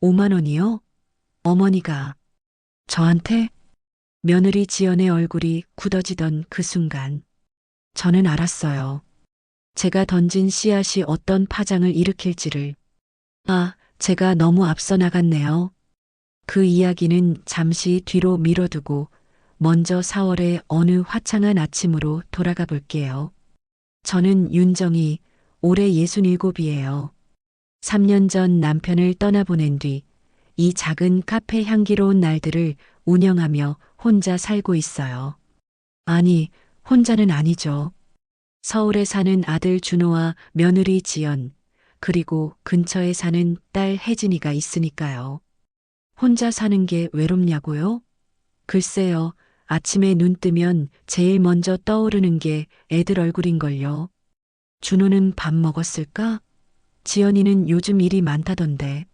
5만 원이요? 어머니가 저한테? 며느리 지연의 얼굴이 굳어지던 그 순간 저는 알았어요. 제가 던진 씨앗이 어떤 파장을 일으킬지를. 제가 너무 앞서 나갔네요. 그 이야기는 잠시 뒤로 미뤄두고 먼저 4월의 어느 화창한 아침으로 돌아가 볼게요. 저는 윤정이, 올해 67이에요. 3년 전 남편을 떠나보낸 뒤 이 작은 카페 향기로운 날들을 운영하며 혼자 살고 있어요. 아니, 혼자는 아니죠. 서울에 사는 아들 준호와 며느리 지연, 그리고 근처에 사는 딸 혜진이가 있으니까요. 혼자 사는 게 외롭냐고요? 글쎄요, 아침에 눈 뜨면 제일 먼저 떠오르는 게 애들 얼굴인걸요. 준호는 밥 먹었을까? 지연이는 요즘 일이 많다던데.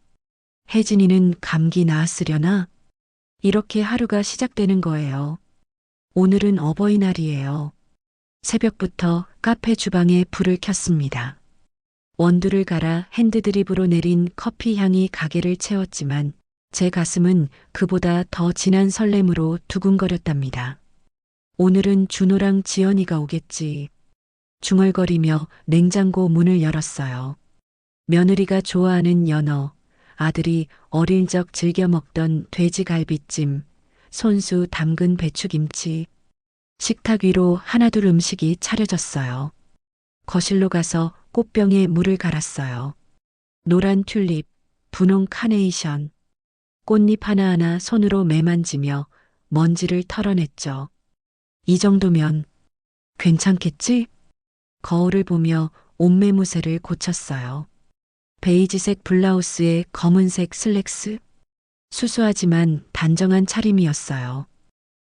혜진이는 감기 나았으려나? 이렇게 하루가 시작되는 거예요. 오늘은 어버이날이에요. 새벽부터 카페 주방에 불을 켰습니다. 원두를 갈아 핸드드립으로 내린 커피 향이 가게를 채웠지만 제 가슴은 그보다 더 진한 설렘으로 두근거렸답니다. 오늘은 준호랑 지연이가 오겠지. 중얼거리며 냉장고 문을 열었어요. 며느리가 좋아하는 연어, 아들이 어릴 적 즐겨 먹던 돼지갈비찜, 손수 담근 배추김치. 식탁 위로 하나둘 음식이 차려졌어요. 거실로 가서 꽃병에 물을 갈았어요. 노란 튤립, 분홍 카네이션, 꽃잎 하나하나 손으로 매만지며 먼지를 털어냈죠. 이 정도면 괜찮겠지? 거울을 보며 옷매무새를 고쳤어요. 베이지색 블라우스에 검은색 슬랙스. 수수하지만 단정한 차림이었어요.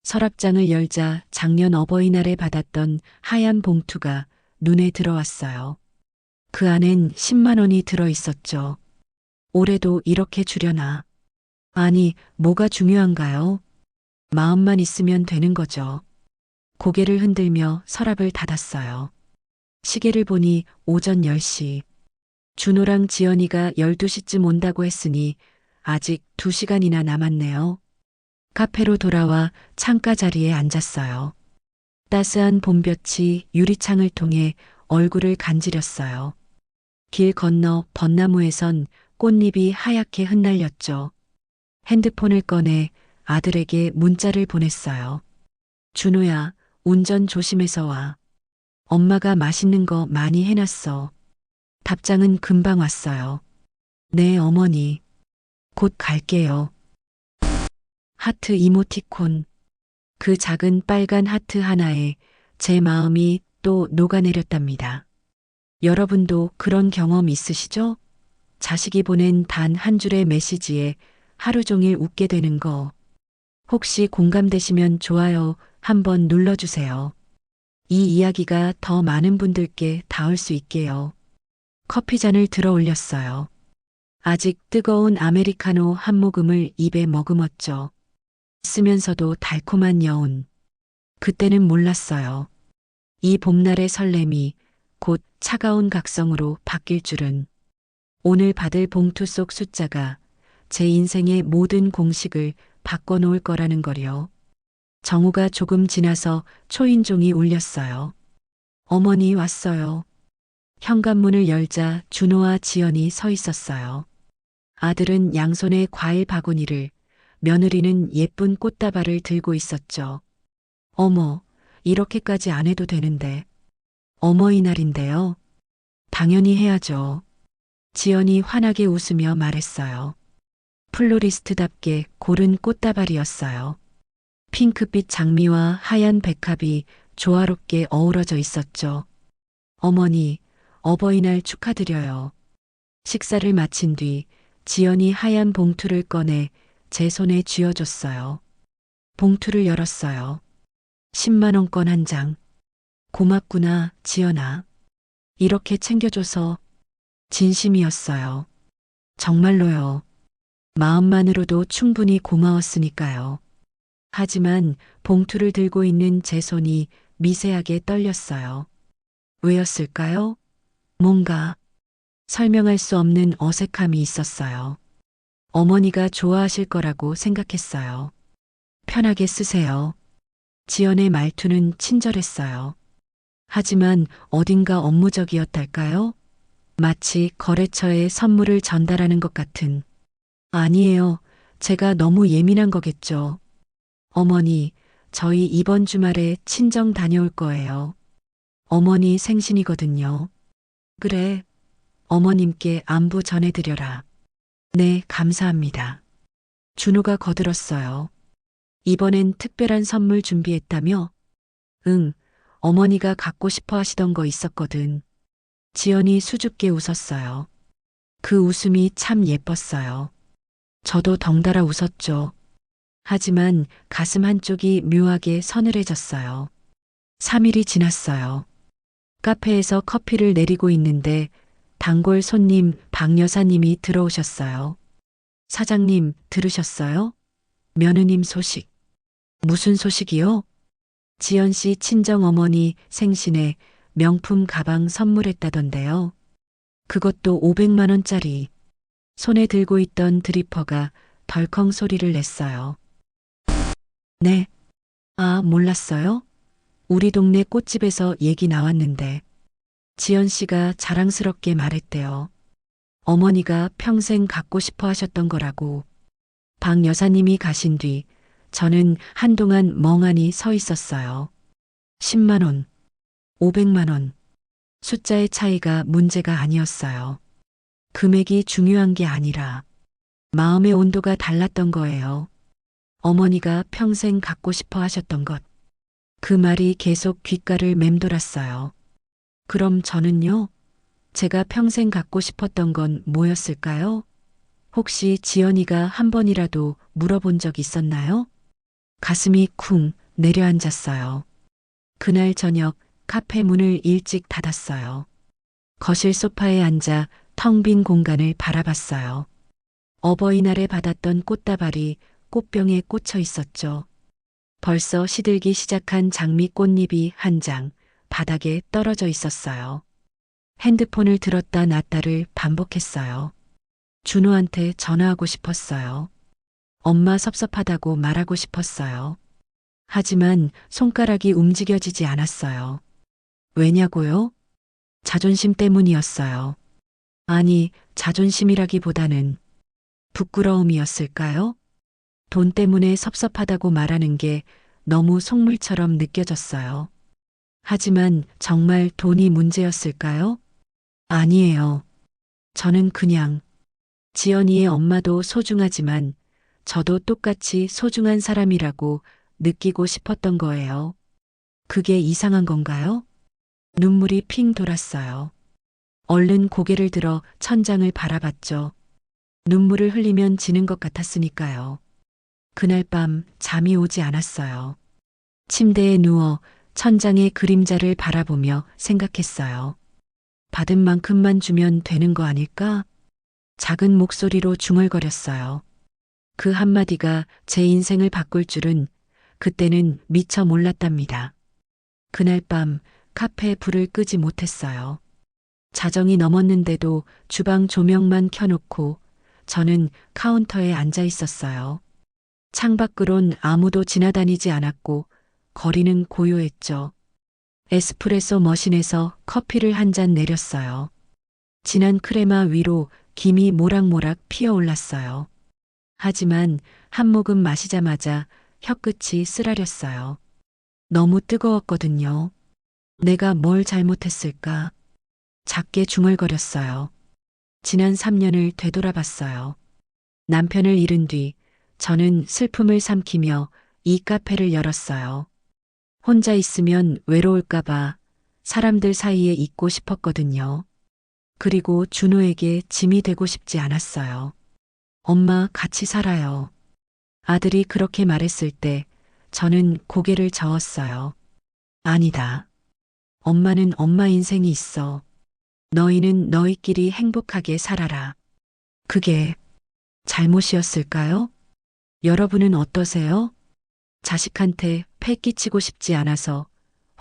서랍장을 열자 작년 어버이날에 받았던 하얀 봉투가 눈에 들어왔어요. 그 안엔 10만 원이 들어 있었죠. 올해도 이렇게 주려나. 아니, 뭐가 중요한가요? 마음만 있으면 되는 거죠. 고개를 흔들며 서랍을 닫았어요. 시계를 보니 오전 10시. 준호랑 지연이가 12시쯤 온다고 했으니 아직 2시간이나 남았네요. 카페로 돌아와 창가 자리에 앉았어요. 따스한 봄볕이 유리창을 통해 얼굴을 간지렸어요. 길 건너 벚나무에선 꽃잎이 하얗게 흩날렸죠. 핸드폰을 꺼내 아들에게 문자를 보냈어요. 준호야, 운전 조심해서 와. 엄마가 맛있는 거 많이 해놨어. 답장은 금방 왔어요. 네, 어머니. 곧 갈게요. 하트 이모티콘. 그 작은 빨간 하트 하나에 제 마음이 또 녹아내렸답니다. 여러분도 그런 경험 있으시죠? 자식이 보낸 단 한 줄의 메시지에 하루 종일 웃게 되는 거. 혹시 공감되시면 좋아요 한번 눌러주세요. 이 이야기가 더 많은 분들께 닿을 수 있게요. 커피잔을 들어 올렸어요. 아직 뜨거운 아메리카노 한 모금을 입에 머금었죠. 쓰면서도 달콤한 여운. 그때는 몰랐어요. 이 봄날의 설렘이 곧 차가운 각성으로 바뀔 줄은. 오늘 받을 봉투 속 숫자가 제 인생의 모든 공식을 바꿔놓을 거라는 거요. 정우가 조금 지나서 초인종이 울렸어요. 어머니 왔어요. 현관문을 열자 준호와 지연이 서 있었어요. 아들은 양손에 과일 바구니를, 며느리는 예쁜 꽃다발을 들고 있었죠. 어머, 이렇게까지 안 해도 되는데. 어머니날인데요. 당연히 해야죠. 지연이 환하게 웃으며 말했어요. 플로리스트답게 고른 꽃다발이었어요. 핑크빛 장미와 하얀 백합이 조화롭게 어우러져 있었죠. 어머니, 어버이날 축하드려요. 식사를 마친 뒤 지연이 하얀 봉투를 꺼내 제 손에 쥐어줬어요. 봉투를 열었어요. 10만 원권 한 장. 고맙구나, 지연아. 이렇게 챙겨줘서. 진심이었어요. 정말로요. 마음만으로도 충분히 고마웠으니까요. 하지만 봉투를 들고 있는 제 손이 미세하게 떨렸어요. 왜였을까요? 뭔가 설명할 수 없는 어색함이 있었어요. 어머니가 좋아하실 거라고 생각했어요. 편하게 쓰세요. 지연의 말투는 친절했어요. 하지만 어딘가 업무적이었달까요? 마치 거래처에 선물을 전달하는 것 같은. 아니에요. 제가 너무 예민한 거겠죠. 어머니, 저희 이번 주말에 친정 다녀올 거예요. 어머니 생신이거든요. 그래. 어머님께 안부 전해드려라. 네, 감사합니다. 준호가 거들었어요. 이번엔 특별한 선물 준비했다며? 응, 어머니가 갖고 싶어 하시던 거 있었거든. 지연이 수줍게 웃었어요. 그 웃음이 참 예뻤어요. 저도 덩달아 웃었죠. 하지만 가슴 한쪽이 묘하게 서늘해졌어요. 3일이 지났어요. 카페에서 커피를 내리고 있는데 단골 손님 박 여사님이 들어오셨어요. 사장님, 들으셨어요? 며느님 소식. 무슨 소식이요? 지연 씨 친정 어머니 생신에 명품 가방 선물했다던데요. 그것도 500만 원짜리. 손에 들고 있던 드리퍼가 덜컹 소리를 냈어요. 네. 아, 몰랐어요? 우리 동네 꽃집에서 얘기 나왔는데 지연 씨가 자랑스럽게 말했대요. 어머니가 평생 갖고 싶어 하셨던 거라고. 박 여사님이 가신 뒤 저는 한동안 멍하니 서 있었어요. 10만 원, 500만 원. 숫자의 차이가 문제가 아니었어요. 금액이 중요한 게 아니라 마음의 온도가 달랐던 거예요. 어머니가 평생 갖고 싶어 하셨던 것. 그 말이 계속 귓가를 맴돌았어요. 그럼 저는요? 제가 평생 갖고 싶었던 건 뭐였을까요? 혹시 지연이가 한 번이라도 물어본 적 있었나요? 가슴이 쿵 내려앉았어요. 그날 저녁 카페 문을 일찍 닫았어요. 거실 소파에 앉아 텅 빈 공간을 바라봤어요. 어버이날에 받았던 꽃다발이 꽃병에 꽂혀 있었죠. 벌써 시들기 시작한 장미 꽃잎이 한 장 바닥에 떨어져 있었어요. 핸드폰을 들었다 놨다를 반복했어요. 준호한테 전화하고 싶었어요. 엄마 섭섭하다고 말하고 싶었어요. 하지만 손가락이 움직여지지 않았어요. 왜냐고요? 자존심 때문이었어요. 아니, 자존심이라기보다는 부끄러움이었을까요? 돈 때문에 섭섭하다고 말하는 게 너무 속물처럼 느껴졌어요. 하지만 정말 돈이 문제였을까요? 아니에요. 저는 그냥 지연이의 엄마도 소중하지만 저도 똑같이 소중한 사람이라고 느끼고 싶었던 거예요. 그게 이상한 건가요? 눈물이 핑 돌았어요. 얼른 고개를 들어 천장을 바라봤죠. 눈물을 흘리면 지는 것 같았으니까요. 그날 밤 잠이 오지 않았어요. 침대에 누워 천장의 그림자를 바라보며 생각했어요. 받은 만큼만 주면 되는 거 아닐까? 작은 목소리로 중얼거렸어요. 그 한마디가 제 인생을 바꿀 줄은 그때는 미처 몰랐답니다. 그날 밤 카페 불을 끄지 못했어요. 자정이 넘었는데도 주방 조명만 켜놓고 저는 카운터에 앉아 있었어요. 창밖으론 아무도 지나다니지 않았고 거리는 고요했죠. 에스프레소 머신에서 커피를 한 잔 내렸어요. 진한 크레마 위로 김이 모락모락 피어올랐어요. 하지만 한 모금 마시자마자 혀끝이 쓰라렸어요. 너무 뜨거웠거든요. 내가 뭘 잘못했을까? 작게 중얼거렸어요. 지난 3년을 되돌아봤어요. 남편을 잃은 뒤 저는 슬픔을 삼키며 이 카페를 열었어요. 혼자 있으면 외로울까봐 사람들 사이에 있고 싶었거든요. 그리고 준호에게 짐이 되고 싶지 않았어요. 엄마 같이 살아요. 아들이 그렇게 말했을 때 저는 고개를 저었어요. 아니다. 엄마는 엄마 인생이 있어. 너희는 너희끼리 행복하게 살아라. 그게 잘못이었을까요? 여러분은 어떠세요? 자식한테 패 끼치고 싶지 않아서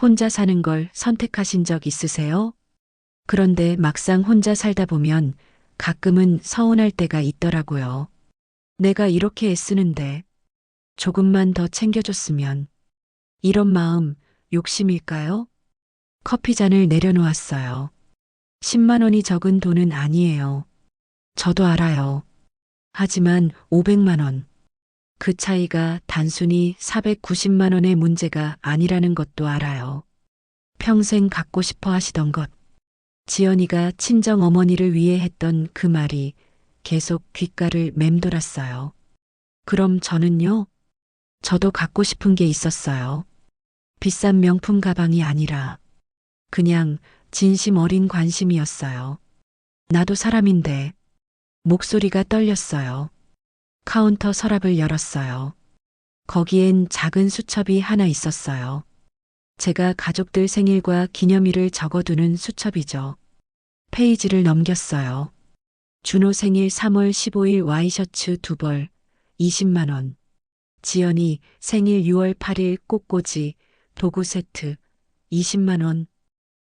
혼자 사는 걸 선택하신 적 있으세요? 그런데 막상 혼자 살다 보면 가끔은 서운할 때가 있더라고요. 내가 이렇게 애쓰는데 조금만 더 챙겨줬으면. 이런 마음 욕심일까요? 커피 잔을 내려놓았어요. 10만 원이 적은 돈은 아니에요. 저도 알아요. 하지만 500만 원. 그 차이가 단순히 490만 원의 문제가 아니라는 것도 알아요. 평생 갖고 싶어 하시던 것. 지연이가 친정 어머니를 위해 했던 그 말이 계속 귓가를 맴돌았어요. 그럼 저는요? 저도 갖고 싶은 게 있었어요. 비싼 명품 가방이 아니라 그냥 진심 어린 관심이었어요. 나도 사람인데. 목소리가 떨렸어요. 카운터 서랍을 열었어요. 거기엔 작은 수첩이 하나 있었어요. 제가 가족들 생일과 기념일을 적어두는 수첩이죠. 페이지를 넘겼어요. 준호 생일 3월 15일 와이셔츠 2벌, 20만 원. 지연이 생일 6월 8일 꽃꽂이, 도구 세트, 20만 원.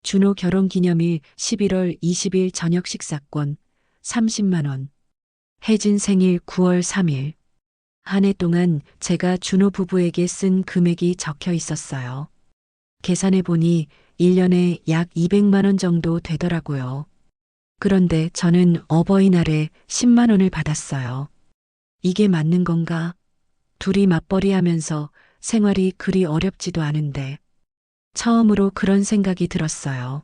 준호 결혼기념일 11월 20일 저녁 식사권, 30만 원. 혜진 생일 9월 3일. 한 해 동안 제가 준호 부부에게 쓴 금액이 적혀 있었어요. 계산해 보니 1년에 약 200만 원 정도 되더라고요. 그런데 저는 어버이날에 10만 원을 받았어요. 이게 맞는 건가? 둘이 맞벌이 하면서 생활이 그리 어렵지도 않은데. 처음으로 그런 생각이 들었어요.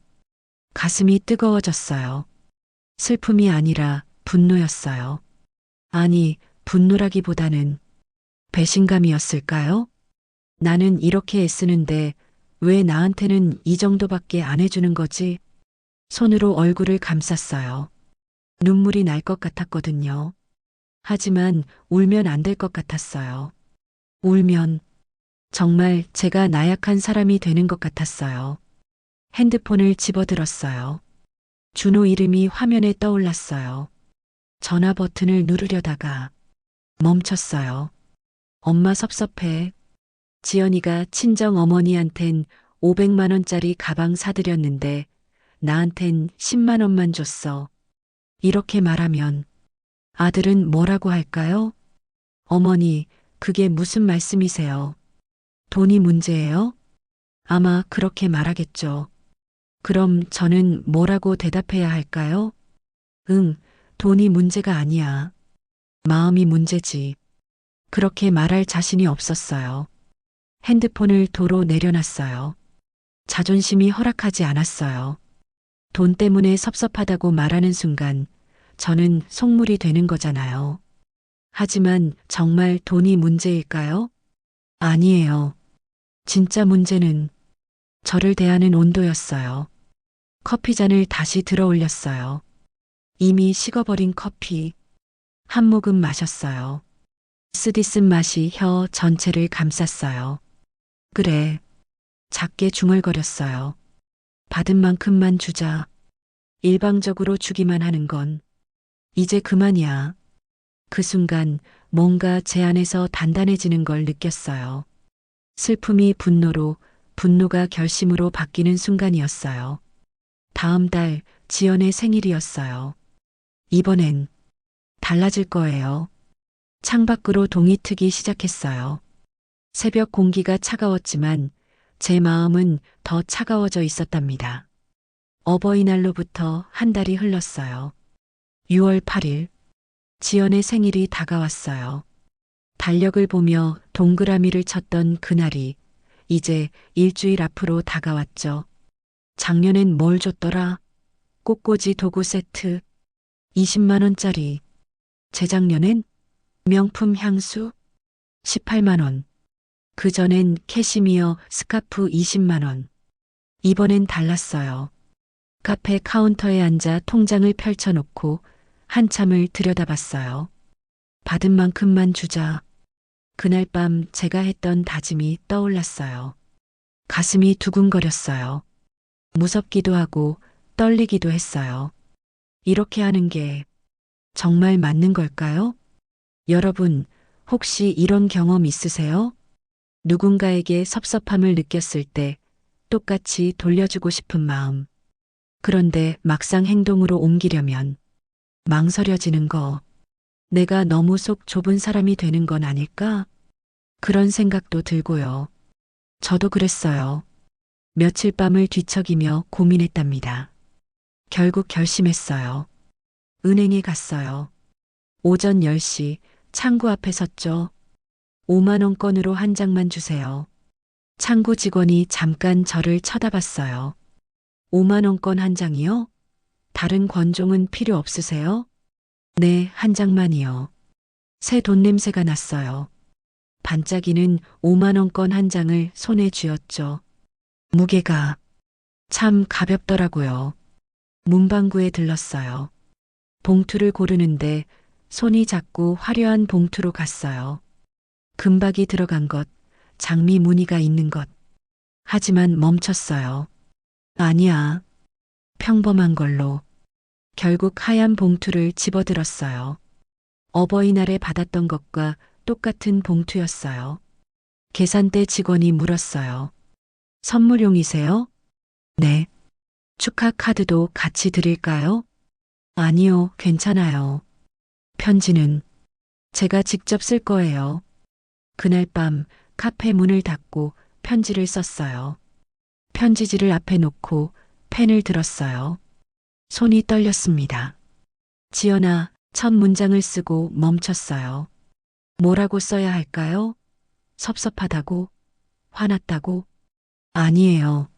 가슴이 뜨거워졌어요. 슬픔이 아니라 분노였어요. 아니, 분노라기보다는 배신감이었을까요? 나는 이렇게 애쓰는데 왜 나한테는 이 정도밖에 안 해주는 거지? 손으로 얼굴을 감쌌어요. 눈물이 날 것 같았거든요. 하지만 울면 안 될 것 같았어요. 울면 정말 제가 나약한 사람이 되는 것 같았어요. 핸드폰을 집어들었어요. 준호 이름이 화면에 떠올랐어요. 전화 버튼을 누르려다가 멈췄어요. 엄마 섭섭해. 지연이가 친정 어머니한텐 500만 원짜리 가방 사드렸는데 나한텐 10만 원만 줬어. 이렇게 말하면 아들은 뭐라고 할까요? 어머니, 그게 무슨 말씀이세요? 돈이 문제예요? 아마 그렇게 말하겠죠. 그럼 저는 뭐라고 대답해야 할까요? 응, 돈이 문제가 아니야. 마음이 문제지. 그렇게 말할 자신이 없었어요. 핸드폰을 도로 내려놨어요. 자존심이 허락하지 않았어요. 돈 때문에 섭섭하다고 말하는 순간 저는 속물이 되는 거잖아요. 하지만 정말 돈이 문제일까요? 아니에요. 진짜 문제는 저를 대하는 온도였어요. 커피잔을 다시 들어 올렸어요. 이미 식어버린 커피. 한 모금 마셨어요. 쓰디쓴 맛이 혀 전체를 감쌌어요. 그래. 작게 중얼거렸어요. 받은 만큼만 주자. 일방적으로 주기만 하는 건 이제 그만이야. 그 순간 뭔가 제 안에서 단단해지는 걸 느꼈어요. 슬픔이 분노로, 분노가 결심으로 바뀌는 순간이었어요. 다음 달 지연의 생일이었어요. 이번엔 달라질 거예요. 창밖으로 동이 트기 시작했어요. 새벽 공기가 차가웠지만 제 마음은 더 차가워져 있었답니다. 어버이날로부터 한 달이 흘렀어요. 6월 8일, 지연의 생일이 다가왔어요. 달력을 보며 동그라미를 쳤던 그날이 이제 일주일 앞으로 다가왔죠. 작년엔 뭘 줬더라? 꽃꽂이 도구 세트, 20만 원짜리. 재작년엔 명품 향수, 18만 원. 그전엔 캐시미어 스카프 20만 원. 이번엔 달랐어요. 카페 카운터에 앉아 통장을 펼쳐놓고 한참을 들여다봤어요. 받은 만큼만 주자. 그날 밤 제가 했던 다짐이 떠올랐어요. 가슴이 두근거렸어요. 무섭기도 하고 떨리기도 했어요. 이렇게 하는 게 정말 맞는 걸까요? 여러분, 혹시 이런 경험 있으세요? 누군가에게 섭섭함을 느꼈을 때 똑같이 돌려주고 싶은 마음. 그런데 막상 행동으로 옮기려면 망설여지는 거. 내가 너무 속 좁은 사람이 되는 건 아닐까? 그런 생각도 들고요. 저도 그랬어요. 며칠 밤을 뒤척이며 고민했답니다. 결국 결심했어요. 은행에 갔어요. 오전 10시 창구 앞에 섰죠. 5만 원권으로 한 장만 주세요. 창구 직원이 잠깐 저를 쳐다봤어요. 5만 원권 한 장이요? 다른 권종은 필요 없으세요? 네, 한 장만이요. 새 돈 냄새가 났어요. 반짝이는 5만 원권 한 장을 손에 쥐었죠. 무게가 참 가볍더라고요. 문방구에 들렀어요. 봉투를 고르는데 손이 자꾸 화려한 봉투로 갔어요. 금박이 들어간 것, 장미 무늬가 있는 것. 하지만 멈췄어요. 아니야. 평범한 걸로. 결국 하얀 봉투를 집어들었어요. 어버이날에 받았던 것과 똑같은 봉투였어요. 계산대 직원이 물었어요. 선물용이세요? 네. 축하 카드도 같이 드릴까요? 아니요, 괜찮아요. 편지는 제가 직접 쓸 거예요. 그날 밤 카페 문을 닫고 편지를 썼어요. 편지지를 앞에 놓고 펜을 들었어요. 손이 떨렸습니다. 지연아, 첫 문장을 쓰고 멈췄어요. 뭐라고 써야 할까요? 섭섭하다고? 화났다고? 아니에요.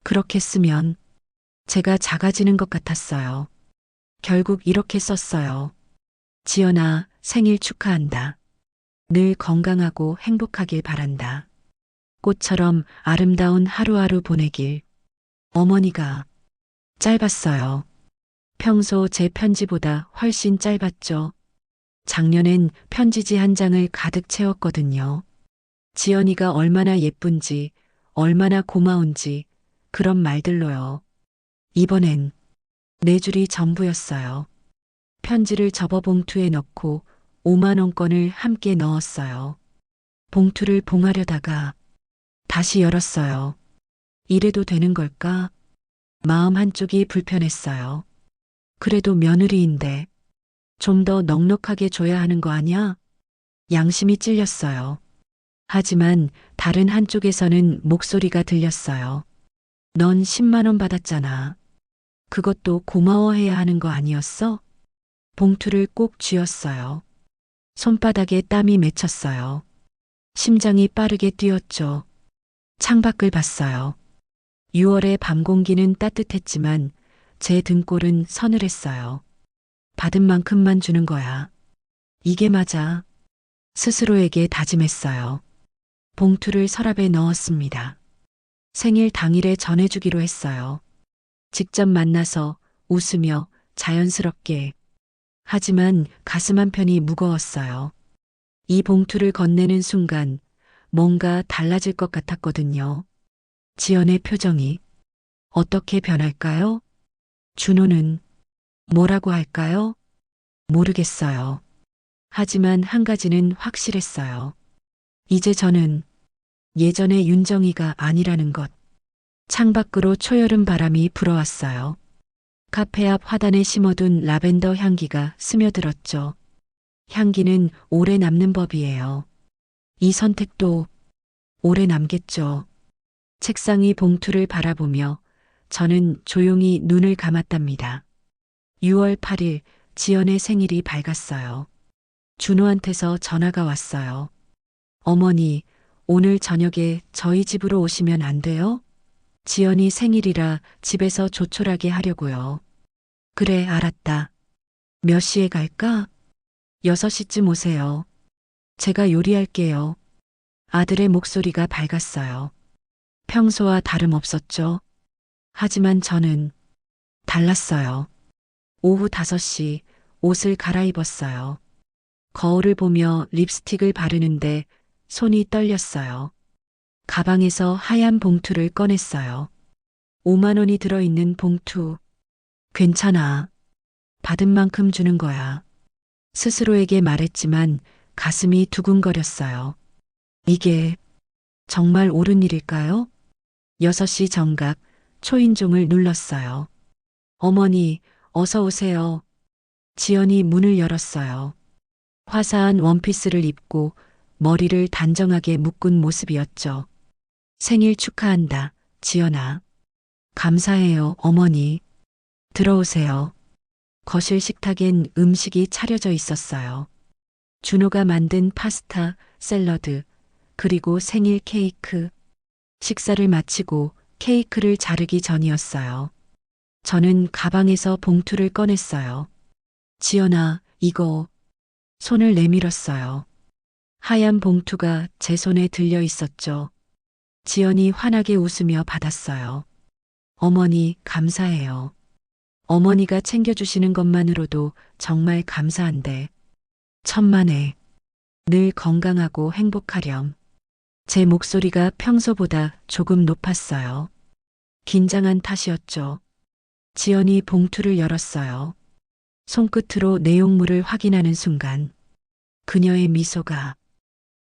그렇게 쓰면 제가 작아지는 것 같았어요. 결국 이렇게 썼어요. 지연아, 생일 축하한다. 늘 건강하고 행복하길 바란다. 꽃처럼 아름다운 하루하루 보내길. 어머니가 짧았어요. 평소 제 편지보다 훨씬 짧았죠. 작년엔 편지지 한 장을 가득 채웠거든요. 지연이가 얼마나 예쁜지, 얼마나 고마운지 그런 말들로요. 이번엔 네 줄이 전부였어요. 편지를 접어 봉투에 넣고 5만 원권을 함께 넣었어요. 봉투를 봉하려다가 다시 열었어요. 이래도 되는 걸까? 마음 한쪽이 불편했어요. 그래도 며느리인데 좀 더 넉넉하게 줘야 하는 거 아냐? 양심이 찔렸어요. 하지만 다른 한쪽에서는 목소리가 들렸어요. 넌 10만 원 받았잖아. 그것도 고마워해야 하는 거 아니었어? 봉투를 꼭 쥐었어요. 손바닥에 땀이 맺혔어요. 심장이 빠르게 뛰었죠. 창밖을 봤어요. 6월의 밤 공기는 따뜻했지만 제 등골은 서늘했어요. 받은 만큼만 주는 거야. 이게 맞아. 스스로에게 다짐했어요. 봉투를 서랍에 넣었습니다. 생일 당일에 전해주기로 했어요. 직접 만나서 웃으며 자연스럽게. 하지만 가슴 한편이 무거웠어요. 이 봉투를 건네는 순간 뭔가 달라질 것 같았거든요. 지연의 표정이 어떻게 변할까요? 준호는 뭐라고 할까요? 모르겠어요. 하지만 한 가지는 확실했어요. 이제 저는 예전의 윤정이가 아니라는 것. 창밖으로 초여름 바람이 불어왔어요. 카페 앞 화단에 심어둔 라벤더 향기가 스며들었죠. 향기는 오래 남는 법이에요. 이 선택도 오래 남겠죠. 책상 위 봉투를 바라보며 저는 조용히 눈을 감았답니다. 6월 8일 지연의 생일이 밝았어요. 준호한테서 전화가 왔어요. 어머니, 오늘 저녁에 저희 집으로 오시면 안 돼요? 지연이 생일이라 집에서 조촐하게 하려고요. 그래, 알았다. 몇 시에 갈까? 6시쯤 오세요. 제가 요리할게요. 아들의 목소리가 밝았어요. 평소와 다름없었죠. 하지만 저는 달랐어요. 오후 5시 옷을 갈아입었어요. 거울을 보며 립스틱을 바르는데 손이 떨렸어요. 가방에서 하얀 봉투를 꺼냈어요. 5만 원이 들어있는 봉투. 괜찮아. 받은 만큼 주는 거야. 스스로에게 말했지만 가슴이 두근거렸어요. 이게 정말 옳은 일일까요? 6시 정각 초인종을 눌렀어요. 어머니, 어서 오세요. 지연이 문을 열었어요. 화사한 원피스를 입고 머리를 단정하게 묶은 모습이었죠. 생일 축하한다, 지연아. 감사해요, 어머니. 들어오세요. 거실 식탁엔 음식이 차려져 있었어요. 준호가 만든 파스타, 샐러드, 그리고 생일 케이크. 식사를 마치고 케이크를 자르기 전이었어요. 저는 가방에서 봉투를 꺼냈어요. 지연아, 이거. 손을 내밀었어요. 하얀 봉투가 제 손에 들려 있었죠. 지연이 환하게 웃으며 받았어요. 어머니, 감사해요. 어머니가 챙겨주시는 것만으로도 정말 감사한데. 천만에 늘 건강하고 행복하렴. 제 목소리가 평소보다 조금 높았어요. 긴장한 탓이었죠. 지연이 봉투를 열었어요. 손끝으로 내용물을 확인하는 순간 그녀의 미소가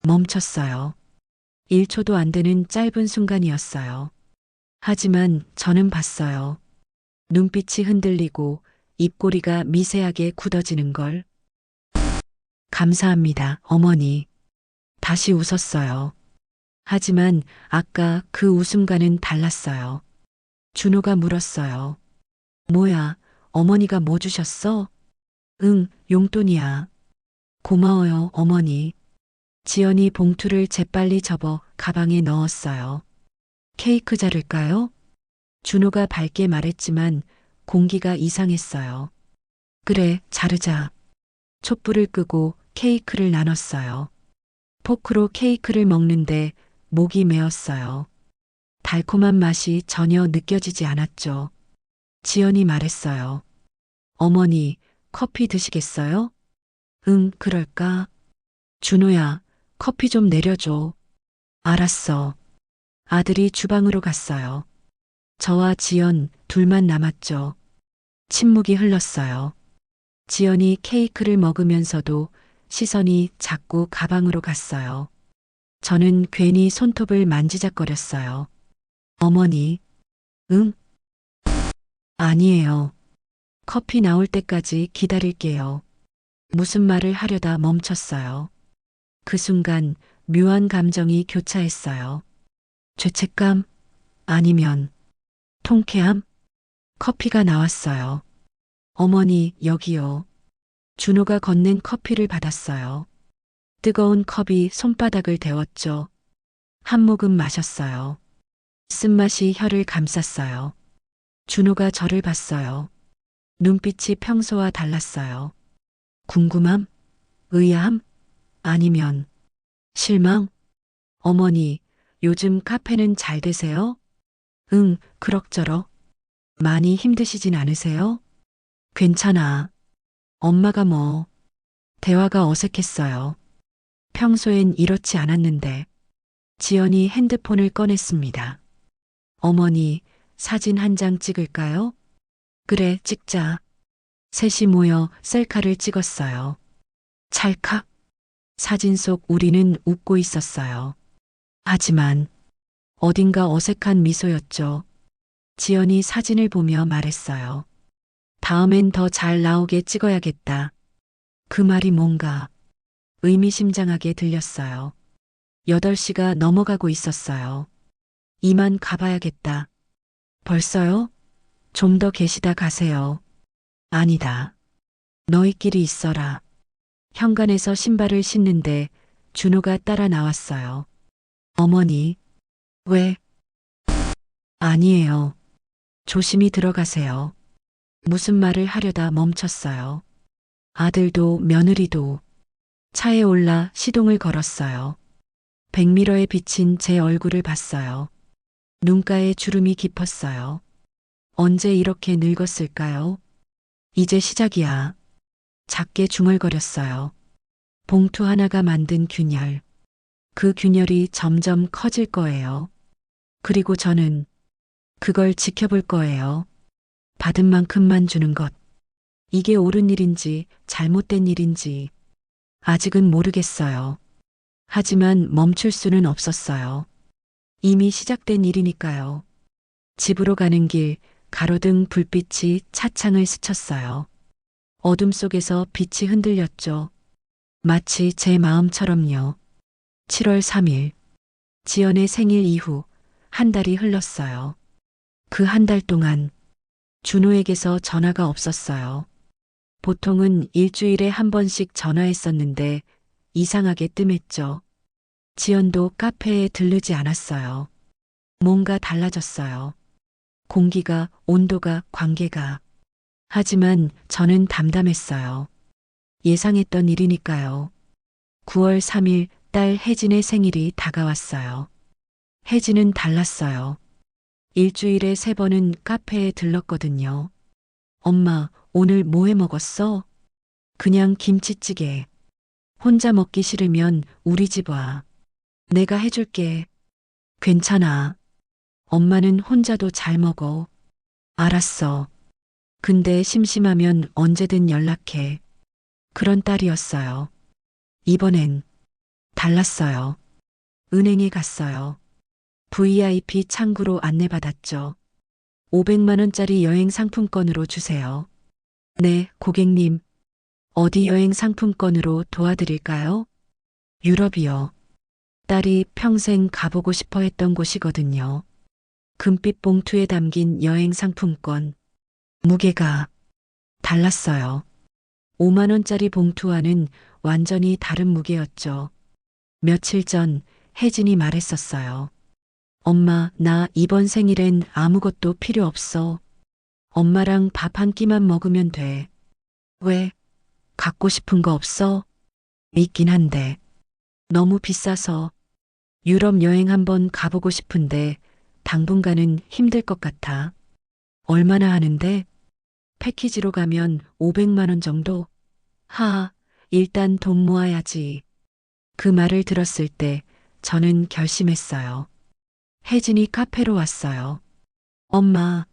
멈췄어요. 1초도 안 되는 짧은 순간이었어요. 하지만 저는 봤어요. 눈빛이 흔들리고 입꼬리가 미세하게 굳어지는 걸. 감사합니다, 어머니. 다시 웃었어요. 하지만 아까 그 웃음과는 달랐어요. 준호가 물었어요. 뭐야, 어머니가 뭐 주셨어? 응, 용돈이야. 고마워요, 어머니. 지연이 봉투를 재빨리 접어 가방에 넣었어요. 케이크 자를까요? 준호가 밝게 말했지만 공기가 이상했어요. 그래, 자르자. 촛불을 끄고 케이크를 나눴어요. 포크로 케이크를 먹는데 목이 메었어요. 달콤한 맛이 전혀 느껴지지 않았죠. 지연이 말했어요. 어머니, 커피 드시겠어요? 응, 그럴까? 준호야, 커피 좀 내려줘. 알았어. 아들이 주방으로 갔어요. 저와 지연 둘만 남았죠. 침묵이 흘렀어요. 지연이 케이크를 먹으면서도 시선이 자꾸 가방으로 갔어요. 저는 괜히 손톱을 만지작거렸어요. 어머니, 응? 아니에요. 커피 나올 때까지 기다릴게요. 무슨 말을 하려다 멈췄어요. 그 순간 묘한 감정이 교차했어요. 죄책감? 아니면 통쾌함? 커피가 나왔어요. 어머니, 여기요. 준호가 건넨 커피를 받았어요. 뜨거운 컵이 손바닥을 데웠죠. 한 모금 마셨어요. 쓴맛이 혀를 감쌌어요. 준호가 저를 봤어요. 눈빛이 평소와 달랐어요. 궁금함? 의아함? 아니면 실망? 어머니, 요즘 카페는 잘 되세요? 응, 그럭저럭. 많이 힘드시진 않으세요? 괜찮아. 엄마가 뭐. 대화가 어색했어요. 평소엔 이렇지 않았는데. 지연이 핸드폰을 꺼냈습니다. 어머니, 사진 한 장 찍을까요? 그래, 찍자. 셋이 모여 셀카를 찍었어요. 찰칵. 사진 속 우리는 웃고 있었어요. 하지만 어딘가 어색한 미소였죠. 지연이 사진을 보며 말했어요. 다음엔 더 잘 나오게 찍어야겠다. 그 말이 뭔가 의미심장하게 들렸어요. 8시가 넘어가고 있었어요. 이만 가봐야겠다. 벌써요? 좀 더 계시다 가세요. 아니다. 너희끼리 있어라. 현관에서 신발을 신는데 준호가 따라 나왔어요. 어머니, 왜? 아니에요. 조심히 들어가세요. 무슨 말을 하려다 멈췄어요. 아들도 며느리도 차에 올라 시동을 걸었어요. 백미러에 비친 제 얼굴을 봤어요. 눈가에 주름이 깊었어요. 언제 이렇게 늙었을까요? 이제 시작이야. 작게 중얼거렸어요. 봉투 하나가 만든 균열. 그 균열이 점점 커질 거예요. 그리고 저는 그걸 지켜볼 거예요. 받은 만큼만 주는 것. 이게 옳은 일인지 잘못된 일인지 아직은 모르겠어요. 하지만 멈출 수는 없었어요. 이미 시작된 일이니까요. 집으로 가는 길 가로등 불빛이 차창을 스쳤어요. 어둠 속에서 빛이 흔들렸죠. 마치 제 마음처럼요. 7월 3일. 지연의 생일 이후 한 달이 흘렀어요. 그 한 달 동안 준호에게서 전화가 없었어요. 보통은 일주일에 한 번씩 전화했었는데 이상하게 뜸했죠. 지연도 카페에 들르지 않았어요. 뭔가 달라졌어요. 공기가, 온도가, 관계가. 하지만 저는 담담했어요. 예상했던 일이니까요. 9월 3일 딸 혜진의 생일이 다가왔어요. 혜진은 달랐어요. 일주일에 3번은 카페에 들렀거든요. 엄마, 오늘 뭐 해 먹었어? 그냥 김치찌개. 혼자 먹기 싫으면 우리 집 와. 내가 해줄게. 괜찮아. 엄마는 혼자도 잘 먹어. 알았어. 근데 심심하면 언제든 연락해. 그런 딸이었어요. 이번엔 달랐어요. 은행에 갔어요. VIP 창구로 안내받았죠. 500만 원짜리 여행 상품권으로 주세요. 네, 고객님. 어디 여행 상품권으로 도와드릴까요? 유럽이요. 딸이 평생 가보고 싶어 했던 곳이거든요. 금빛 봉투에 담긴 여행 상품권. 무게가 달랐어요. 5만 원짜리 봉투와는 완전히 다른 무게였죠. 며칠 전 혜진이 말했었어요. 엄마, 나 이번 생일엔 아무것도 필요 없어. 엄마랑 밥 한 끼만 먹으면 돼. 왜? 갖고 싶은 거 없어? 있긴 한데. 너무 비싸서 유럽 여행 한번 가보고 싶은데 당분간은 힘들 것 같아. 얼마나 하는데? 패키지로 가면 500만 원 정도? 하하, 일단 돈 모아야지. 그 말을 들었을 때 저는 결심했어요. 혜진이 카페로 왔어요. 엄마,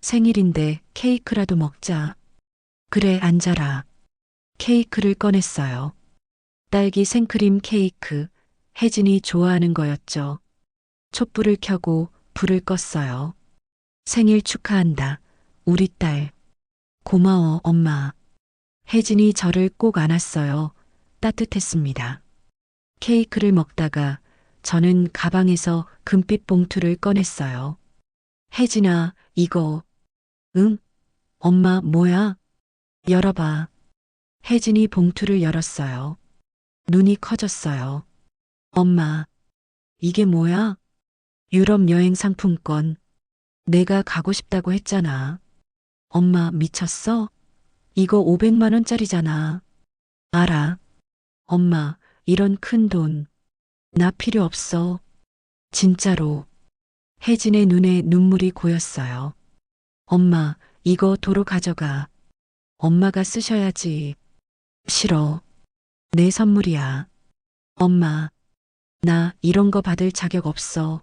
생일인데 케이크라도 먹자. 그래, 앉아라. 케이크를 꺼냈어요. 딸기 생크림 케이크, 혜진이 좋아하는 거였죠. 촛불을 켜고 불을 껐어요. 생일 축하한다. 우리 딸. 고마워, 엄마. 혜진이 저를 꼭 안았어요. 따뜻했습니다. 케이크를 먹다가 저는 가방에서 금빛 봉투를 꺼냈어요. 혜진아, 이거. 응? 엄마, 뭐야? 열어봐. 혜진이 봉투를 열었어요. 눈이 커졌어요. 엄마, 이게 뭐야? 유럽 여행 상품권. 내가 가고 싶다고 했잖아. 엄마, 미쳤어? 이거 500만 원짜리잖아. 알아. 엄마, 이런 큰 돈. 나 필요 없어. 진짜로. 혜진의 눈에 눈물이 고였어요. 엄마, 이거 도로 가져가. 엄마가 쓰셔야지. 싫어. 내 선물이야. 엄마, 나 이런 거 받을 자격 없어.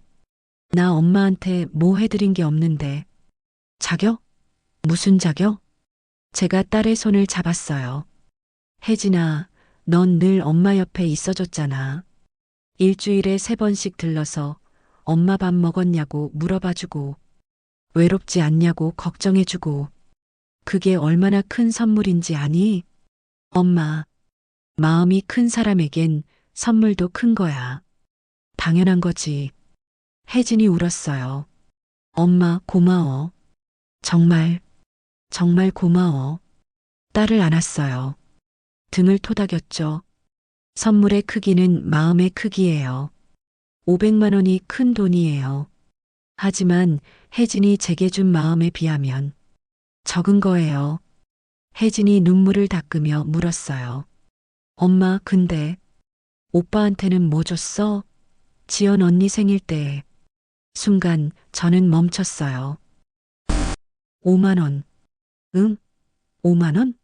나 엄마한테 뭐 해드린 게 없는데. 자격? 무슨 자격? 제가 딸의 손을 잡았어요. 혜진아, 넌 늘 엄마 옆에 있어줬잖아. 일주일에 3번씩 들러서 엄마 밥 먹었냐고 물어봐주고, 외롭지 않냐고 걱정해주고, 그게 얼마나 큰 선물인지 아니? 엄마, 마음이 큰 사람에겐 선물도 큰 거야. 당연한 거지. 혜진이 울었어요. 엄마, 고마워. 정말, 정말 고마워. 딸을 안았어요. 등을 토닥였죠. 선물의 크기는 마음의 크기예요. 500만 원이 큰 돈이에요. 하지만 혜진이 제게 준 마음에 비하면 적은 거예요. 혜진이 눈물을 닦으며 물었어요. 엄마, 근데 오빠한테는 뭐 줬어? 지연 언니 생일 때. 순간 저는 멈췄어요. 5만 원. 응? 5만 원?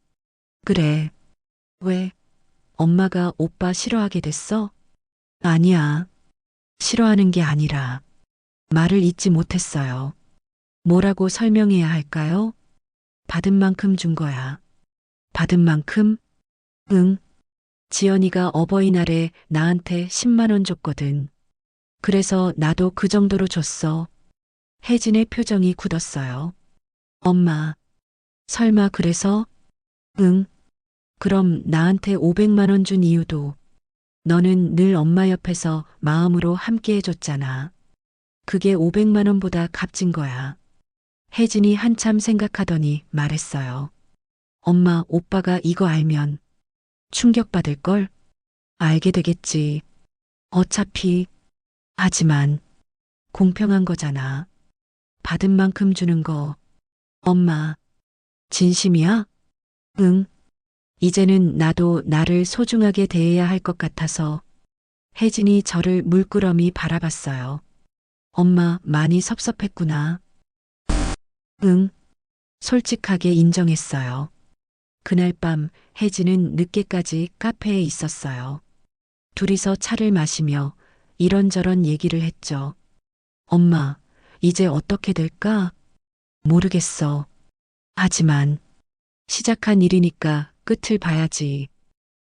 그래. 왜? 엄마가 오빠 싫어하게 됐어? 아니야. 싫어하는 게 아니라 말을 잇지 못했어요. 뭐라고 설명해야 할까요? 받은 만큼 준 거야. 받은 만큼? 응. 지연이가 어버이날에 나한테 10만 원 줬거든. 그래서 나도 그 정도로 줬어. 혜진의 표정이 굳었어요. 엄마, 설마 그래서? 응. 그럼 나한테 500만 원 준 이유도 너는 늘 엄마 옆에서 마음으로 함께 해줬잖아. 그게 500만 원보다 값진 거야. 혜진이 한참 생각하더니 말했어요. 엄마, 오빠가 이거 알면 충격받을걸? 알게 되겠지. 어차피, 하지만 공평한 거잖아. 받은 만큼 주는 거. 엄마, 진심이야? 응. 이제는 나도 나를 소중하게 대해야 할 것 같아서 혜진이 저를 물끄러미 바라봤어요. 엄마, 많이 섭섭했구나. 응. 솔직하게 인정했어요. 그날 밤 혜진은 늦게까지 카페에 있었어요. 둘이서 차를 마시며 이런저런 얘기를 했죠. 엄마, 이제 어떻게 될까? 모르겠어. 하지만 시작한 일이니까 끝을 봐야지.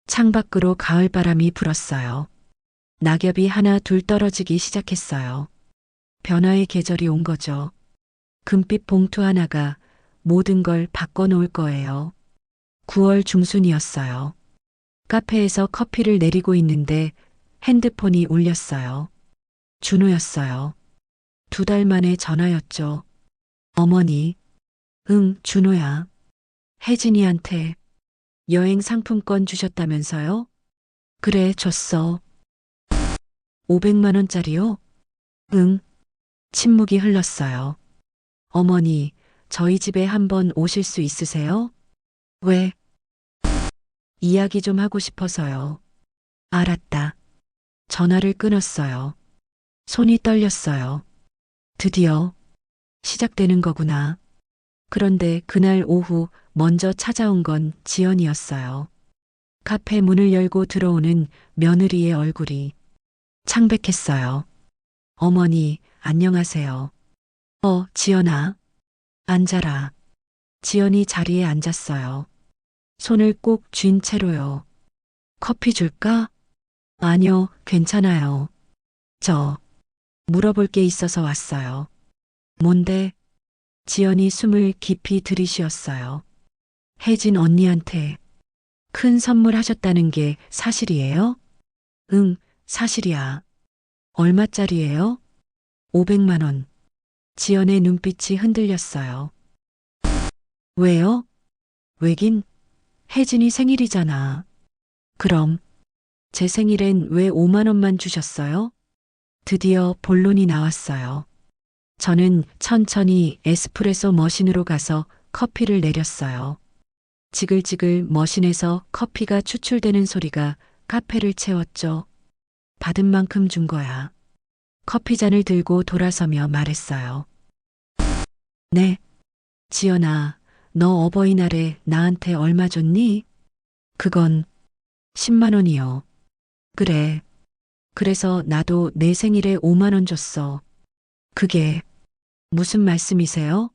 창밖으로 가을바람이 불었어요. 낙엽이 하나 둘 떨어지기 시작했어요. 변화의 계절이 온 거죠. 금빛 봉투 하나가 모든 걸 바꿔놓을 거예요. 9월 중순이었어요. 카페에서 커피를 내리고 있는데 핸드폰이 울렸어요. 준호였어요. 2달 만에 전화였죠. 어머니, 응, 준호야. 혜진이한테 여행 상품권 주셨다면서요? 그래, 줬어. 500만 원짜리요? 응. 침묵이 흘렀어요. 어머니, 저희 집에 한번 오실 수 있으세요? 왜? 이야기 좀 하고 싶어서요. 알았다. 전화를 끊었어요. 손이 떨렸어요. 드디어 시작되는 거구나. 그런데 그날 오후 먼저 찾아온 건 지연이었어요. 카페 문을 열고 들어오는 며느리의 얼굴이 창백했어요. 어머니, 안녕하세요. 지연아. 앉아라. 지연이 자리에 앉았어요. 손을 꼭 쥔 채로요. 커피 줄까? 아니요, 괜찮아요. 저, 물어볼 게 있어서 왔어요. 뭔데? 지연이 숨을 깊이 들이쉬었어요. 혜진 언니한테 큰 선물 하셨다는 게 사실이에요? 응, 사실이야. 얼마짜리예요? 500만 원. 지연의 눈빛이 흔들렸어요. 왜요? 왜긴? 혜진이 생일이잖아. 그럼 제 생일엔 왜 5만 원만 주셨어요? 드디어 본론이 나왔어요. 저는 천천히 에스프레소 머신으로 가서 커피를 내렸어요. 지글지글 머신에서 커피가 추출되는 소리가 카페를 채웠죠. 받은 만큼 준 거야. 커피잔을 들고 돌아서며 말했어요. 네. 지연아, 너 어버이날에 나한테 얼마 줬니? 그건 10만 원이요. 그래. 그래서 나도 내 생일에 5만 원 줬어. 그게 무슨 말씀이세요?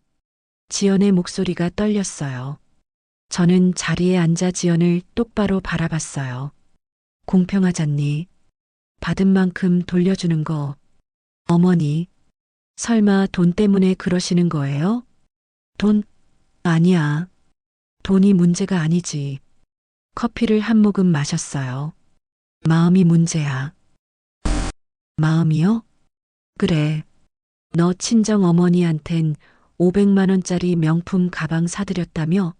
지연의 목소리가 떨렸어요. 저는 자리에 앉아 지연을 똑바로 바라봤어요. 공평하잖니. 받은 만큼 돌려주는 거. 어머니, 설마 돈 때문에 그러시는 거예요? 돈? 아니야. 돈이 문제가 아니지. 커피를 한 모금 마셨어요. 마음이 문제야. 마음이요? 그래. 너 친정 어머니한텐 500만 원짜리 명품 가방 사드렸다며?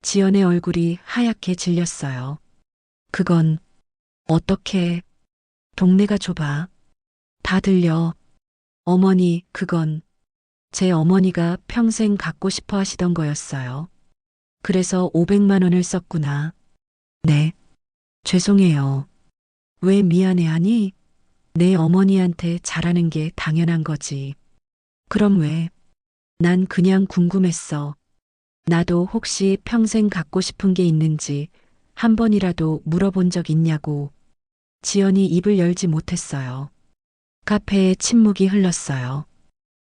지연의 얼굴이 하얗게 질렸어요. 그건 어떻게 동네가 좁아. 다 들려. 어머니, 그건 제 어머니가 평생 갖고 싶어 하시던 거였어요. 그래서 500만 원을 썼구나. 네. 죄송해요. 왜 미안해하니? 내 어머니한테 잘하는 게 당연한 거지. 그럼 왜? 난 그냥 궁금했어. 나도 혹시 평생 갖고 싶은 게 있는지 한 번이라도 물어본 적 있냐고. 지연이 입을 열지 못했어요. 카페에 침묵이 흘렀어요.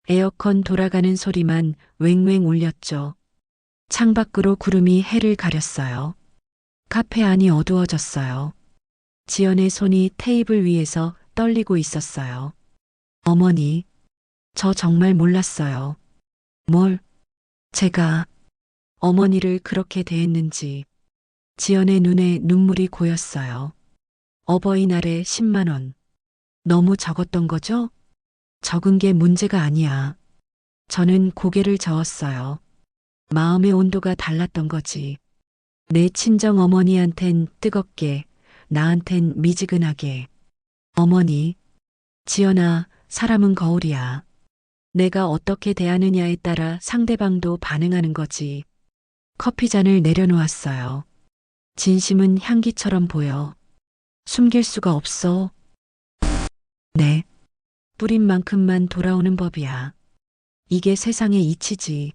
에어컨 돌아가는 소리만 왱왱 울렸죠. 창밖으로 구름이 해를 가렸어요. 카페 안이 어두워졌어요. 지연의 손이 테이블 위에서 떨리고 있었어요. 어머니, 저 정말 몰랐어요. 뭘? 제가 어머니를 그렇게 대했는지. 지연의 눈에 눈물이 고였어요. 어버이날에 10만 원. 너무 적었던 거죠? 적은 게 문제가 아니야. 저는 고개를 저었어요. 마음의 온도가 달랐던 거지. 내 친정 어머니한텐 뜨겁게, 나한텐 미지근하게. 어머니, 지연아, 사람은 거울이야. 내가 어떻게 대하느냐에 따라 상대방도 반응하는 거지. 커피잔을 내려놓았어요. 진심은 향기처럼 보여. 숨길 수가 없어. 네. 뿌린 만큼만 돌아오는 법이야. 이게 세상의 이치지.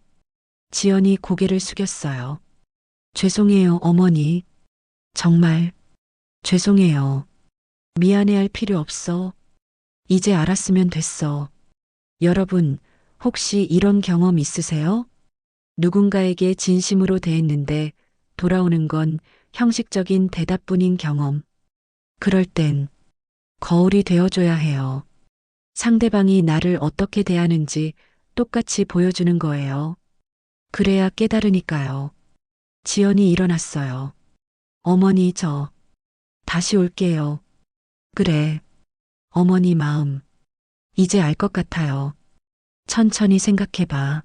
지연이 고개를 숙였어요. 죄송해요, 어머니. 정말 죄송해요. 미안해할 필요 없어. 이제 알았으면 됐어. 여러분, 혹시 이런 경험 있으세요? 누군가에게 진심으로 대했는데 돌아오는 건 형식적인 대답뿐인 경험. 그럴 땐 거울이 되어줘야 해요. 상대방이 나를 어떻게 대하는지 똑같이 보여주는 거예요. 그래야 깨달으니까요. 지연이 일어났어요. 어머니, 저 다시 올게요. 그래. 어머니 마음. 이제 알 것 같아요. 천천히 생각해봐.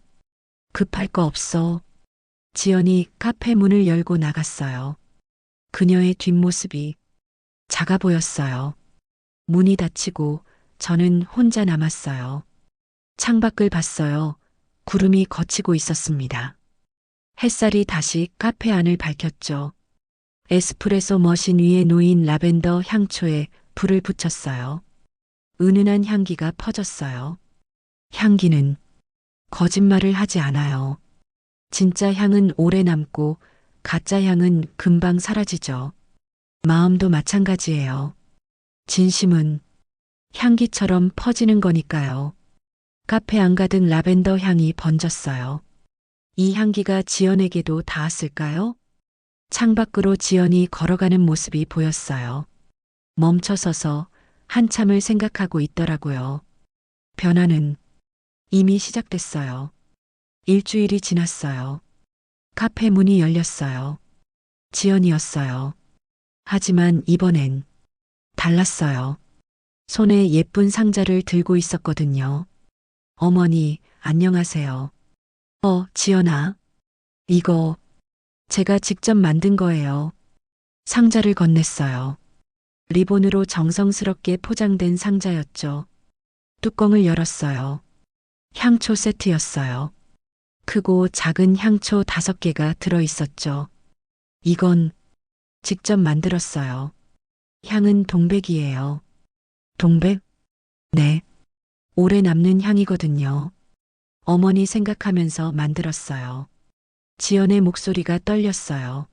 급할 거 없어. 지연이 카페 문을 열고 나갔어요. 그녀의 뒷모습이 작아 보였어요. 문이 닫히고 저는 혼자 남았어요. 창밖을 봤어요. 구름이 걷히고 있었습니다. 햇살이 다시 카페 안을 밝혔죠. 에스프레소 머신 위에 놓인 라벤더 향초에 불을 붙였어요. 은은한 향기가 퍼졌어요. 향기는 거짓말을 하지 않아요. 진짜 향은 오래 남고 가짜 향은 금방 사라지죠. 마음도 마찬가지예요. 진심은 향기처럼 퍼지는 거니까요. 카페 안 가득 라벤더 향이 번졌어요. 이 향기가 지연에게도 닿았을까요? 창밖으로 지연이 걸어가는 모습이 보였어요. 멈춰서서 한참을 생각하고 있더라고요. 변화는 이미 시작됐어요. 일주일이 지났어요. 카페 문이 열렸어요. 지연이었어요. 하지만 이번엔 달랐어요. 손에 예쁜 상자를 들고 있었거든요. 어머니, 안녕하세요. 지연아. 이거 제가 직접 만든 거예요. 상자를 건넸어요. 리본으로 정성스럽게 포장된 상자였죠. 뚜껑을 열었어요. 향초 세트였어요. 크고 작은 향초 5개가 들어 있었죠. 이건 직접 만들었어요. 향은 동백이에요. 동백? 네. 오래 남는 향이거든요. 어머니 생각하면서 만들었어요. 지연의 목소리가 떨렸어요.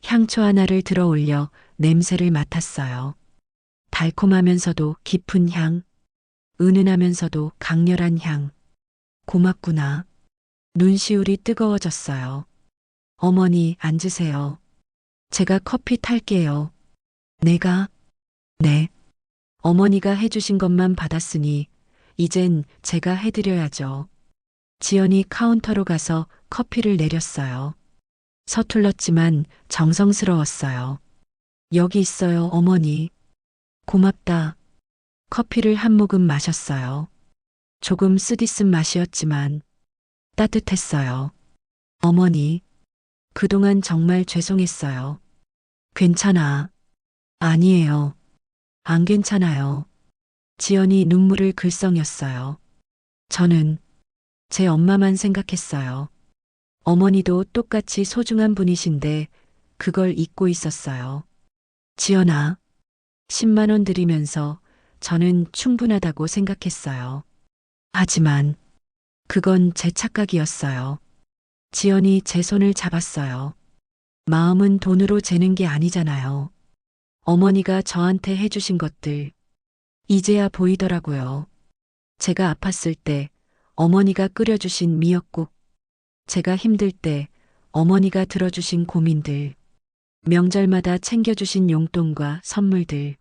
향초 하나를 들어 올려 냄새를 맡았어요. 달콤하면서도 깊은 향, 은은하면서도 강렬한 향. 고맙구나. 눈시울이 뜨거워졌어요. 어머니, 앉으세요. 제가 커피 탈게요. 내가? 네. 어머니가 해주신 것만 받았으니 이젠 제가 해드려야죠. 지연이 카운터로 가서 커피를 내렸어요. 서툴렀지만 정성스러웠어요. 여기 있어요, 어머니. 고맙다. 커피를 한 모금 마셨어요. 조금 쓰디쓴 맛이었지만 따뜻했어요. 어머니, 그동안 정말 죄송했어요. 괜찮아. 아니에요. 안 괜찮아요. 지연이 눈물을 글썽였어요. 저는 제 엄마만 생각했어요. 어머니도 똑같이 소중한 분이신데 그걸 잊고 있었어요. 지연아, 10만 원 드리면서 저는 충분하다고 생각했어요. 하지만 그건 제 착각이었어요. 지연이 제 손을 잡았어요. 마음은 돈으로 재는 게 아니잖아요. 어머니가 저한테 해주신 것들, 이제야 보이더라고요. 제가 아팠을 때 어머니가 끓여주신 미역국, 제가 힘들 때 어머니가 들어주신 고민들, 명절마다 챙겨주신 용돈과 선물들.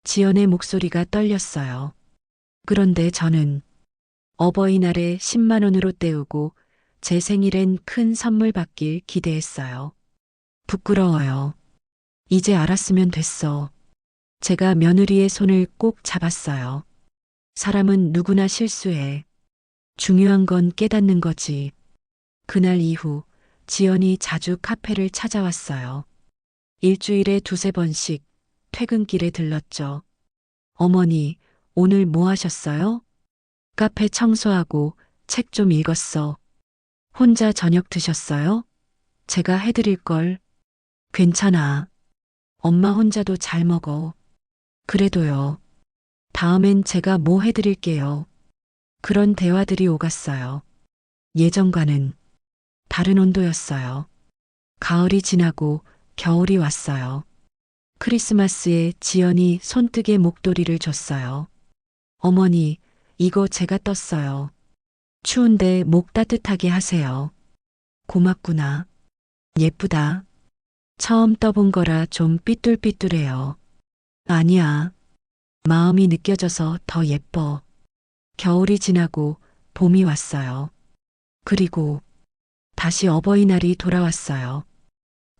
지연의 목소리가 떨렸어요. 그런데 저는 어버이날에 10만 원으로 때우고 제 생일엔 큰 선물 받길 기대했어요. 부끄러워요. 이제 알았으면 됐어. 제가 며느리의 손을 꼭 잡았어요. 사람은 누구나 실수해. 중요한 건 깨닫는 거지. 그날 이후 지연이 자주 카페를 찾아왔어요. 일주일에 두세 번씩 퇴근길에 들렀죠. 어머니, 오늘 뭐 하셨어요? 카페 청소하고 책 좀 읽었어. 혼자 저녁 드셨어요? 제가 해드릴 걸. 괜찮아. 엄마 혼자도 잘 먹어. 그래도요. 다음엔 제가 뭐 해드릴게요. 그런 대화들이 오갔어요. 예전과는 다른 온도였어요. 가을이 지나고 겨울이 왔어요. 크리스마스에 지연이 손뜨개 목도리를 줬어요. 어머니, 이거 제가 떴어요. 추운데 목 따뜻하게 하세요. 고맙구나. 예쁘다. 처음 떠본 거라 좀 삐뚤삐뚤해요. 아니야. 마음이 느껴져서 더 예뻐. 겨울이 지나고 봄이 왔어요. 그리고 다시 어버이날이 돌아왔어요.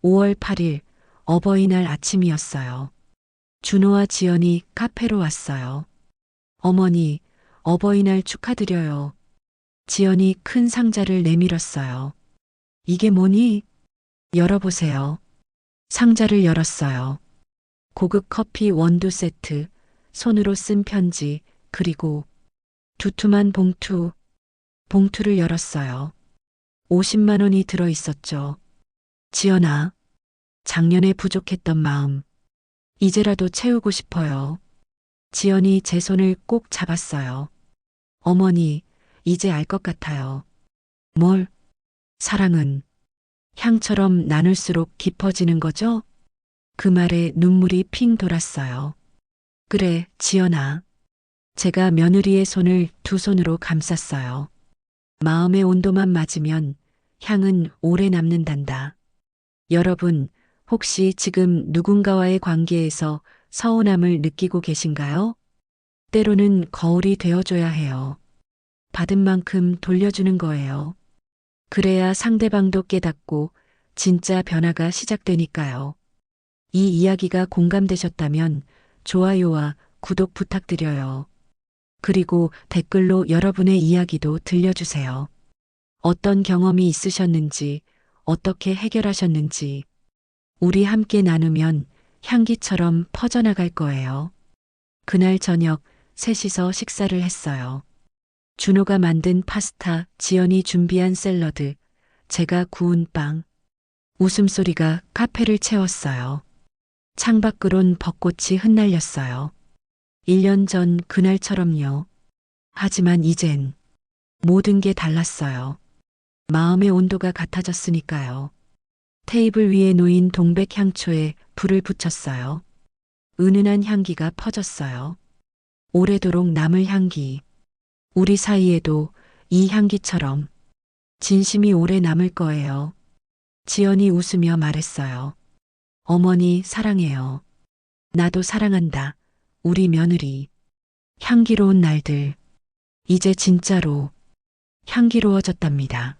5월 8일 어버이날 아침이었어요. 준호와 지연이 카페로 왔어요. 어머니, 어버이날 축하드려요. 지연이 큰 상자를 내밀었어요. 이게 뭐니? 열어보세요. 상자를 열었어요. 고급 커피 원두 세트, 손으로 쓴 편지, 그리고 두툼한 봉투를 열었어요. 50만 원이 들어 있었죠. 지연아, 작년에 부족했던 마음, 이제라도 채우고 싶어요. 지연이 제 손을 꼭 잡았어요. 어머니, 이제 알 것 같아요. 뭘? 사랑은 향처럼 나눌수록 깊어지는 거죠? 그 말에 눈물이 핑 돌았어요. 그래, 지연아. 제가 며느리의 손을 두 손으로 감쌌어요. 마음의 온도만 맞으면 향은 오래 남는단다. 여러분, 혹시 지금 누군가와의 관계에서 서운함을 느끼고 계신가요? 때로는 거울이 되어줘야 해요. 받은 만큼 돌려주는 거예요. 그래야 상대방도 깨닫고 진짜 변화가 시작되니까요. 이 이야기가 공감되셨다면 좋아요와 구독 부탁드려요. 그리고 댓글로 여러분의 이야기도 들려주세요. 어떤 경험이 있으셨는지, 어떻게 해결하셨는지, 우리 함께 나누면 향기처럼 퍼져나갈 거예요. 그날 저녁 셋이서 식사를 했어요. 준호가 만든 파스타, 지연이 준비한 샐러드, 제가 구운 빵. 웃음소리가 카페를 채웠어요. 창밖으론 벚꽃이 흩날렸어요. 1년 전 그날처럼요. 하지만 이젠 모든 게 달랐어요. 마음의 온도가 같아졌으니까요. 테이블 위에 놓인 동백향초에 불을 붙였어요. 은은한 향기가 퍼졌어요. 오래도록 남을 향기. 우리 사이에도 이 향기처럼 진심이 오래 남을 거예요. 지연이 웃으며 말했어요. 어머니 사랑해요. 나도 사랑한다. 우리 며느리. 향기로운 날들. 이제 진짜로 향기로워졌답니다.